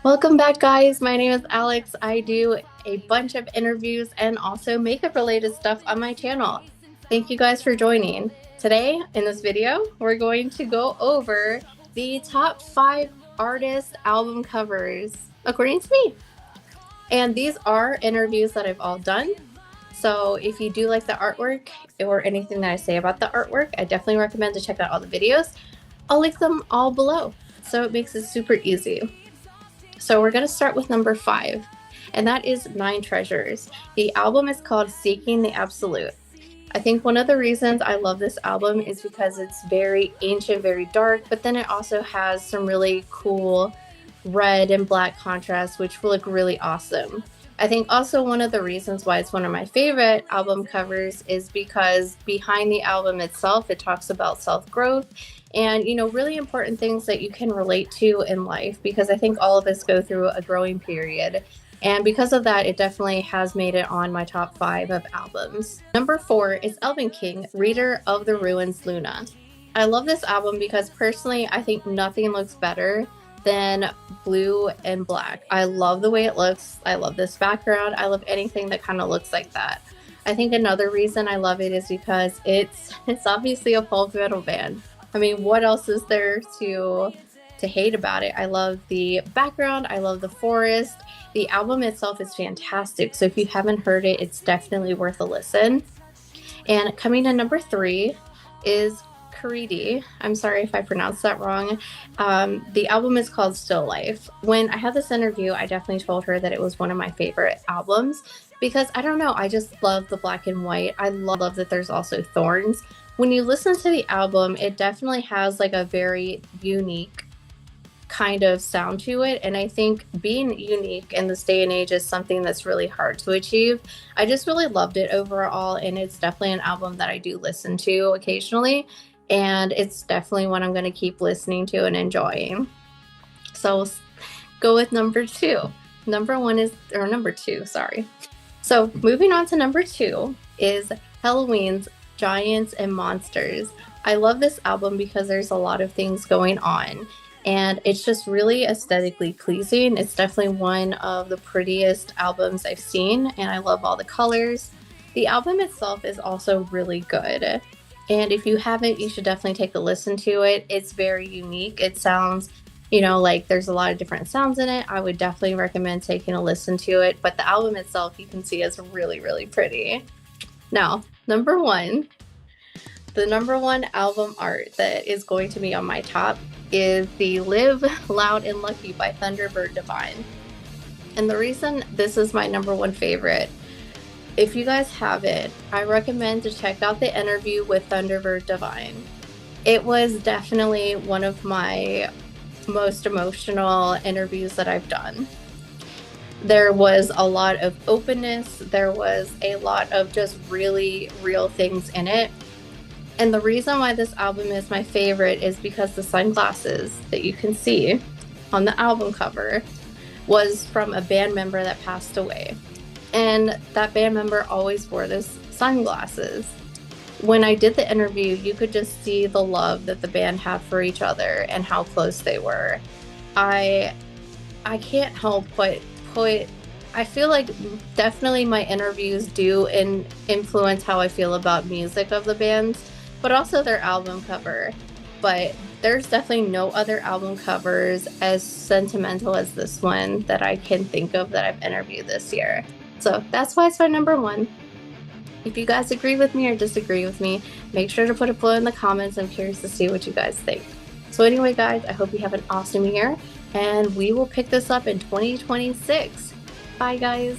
Welcome back, guys. My name is Alex. I do a bunch of interviews and also makeup related stuff on my channel. Thank you guys for joining. Today in this video, we're going to go over the top 5 artist album covers according to me. And these are interviews that I've all done. So if you do like the artwork or anything that I say about the artwork, I definitely recommend to check out all the videos. I'll link them all below, so it makes it super easy. So we're going to start with number 5, and that is Nine Treasures. The album is called Seeking the Absolute. I think one of the reasons I love this album is because it's very ancient, very dark, but then it also has some really cool red and black contrast, which will look really awesome. I think also one of the reasons why it's one of my favorite album covers is because behind the album itself, it talks about self-growth and, you know, really important things that you can relate to in life, because I think all of us go through a growing period. And because of that, it definitely has made it on my top 5 of albums. Number 4 is Elven King, Reader of the Ruins, Luna. I love this album because personally, I think nothing looks better than blue and black. I love the way it looks. I love this background. I love anything that kind of looks like that. I think another reason I love it is because it's obviously a folk metal band. I mean, what else is there to hate about it? I love the background. I love the forest. The album itself is fantastic. So if you haven't heard it, it's definitely worth a listen. And coming in number 3 is Caridi. I'm sorry if I pronounced that wrong. The album is called Still Life. When I had this interview, I definitely told her that it was one of my favorite albums because I don't know, I just love the black and white. I love that there's also thorns. When you listen to the album, it definitely has like a very unique kind of sound to it, and I think being unique in this day and age is something that's really hard to achieve. I just really loved it overall, and it's definitely an album that I do listen to occasionally, and it's definitely one I'm going to keep listening to and enjoying. So we'll go with number 2. Number 2, sorry. So moving on to number 2 is Helloween's Giants and Monsters. I love this album because there's a lot of things going on, and it's just really aesthetically pleasing. It's definitely one of the prettiest albums I've seen, and I love all the colors. The album itself is also really good, and if you haven't, you should definitely take a listen to it. It's very unique. It sounds, you know, like there's a lot of different sounds in it. I would definitely recommend taking a listen to it, but the album itself you can see is really, really pretty. Now, number 1, the number 1 album art that is going to be on my top is the Live Loud and Lucky by Thunderbird Divine. And the reason this is my number 1 favorite, if you guys haven't, I recommend to check out the interview with Thunderbird Divine. It was definitely one of my most emotional interviews that I've done. There was a lot of openness. There was a lot of just really real things in it. And the reason why this album is my favorite is because the sunglasses that you can see on the album cover was from a band member that passed away. And that band member always wore those sunglasses. When I did the interview, you could just see the love that the band had for each other and how close they were. I can't help but I feel like definitely my interviews do influence how I feel about music of the bands, but also their album cover. But there's definitely no other album covers as sentimental as this one that I can think of that I've interviewed this year. So that's why it's my number 1. If you guys agree with me or disagree with me, make sure to put it below in the comments. I'm curious to see what you guys think. So anyway, guys, I hope you have an awesome year, and we will pick this up in 2026. Bye, guys.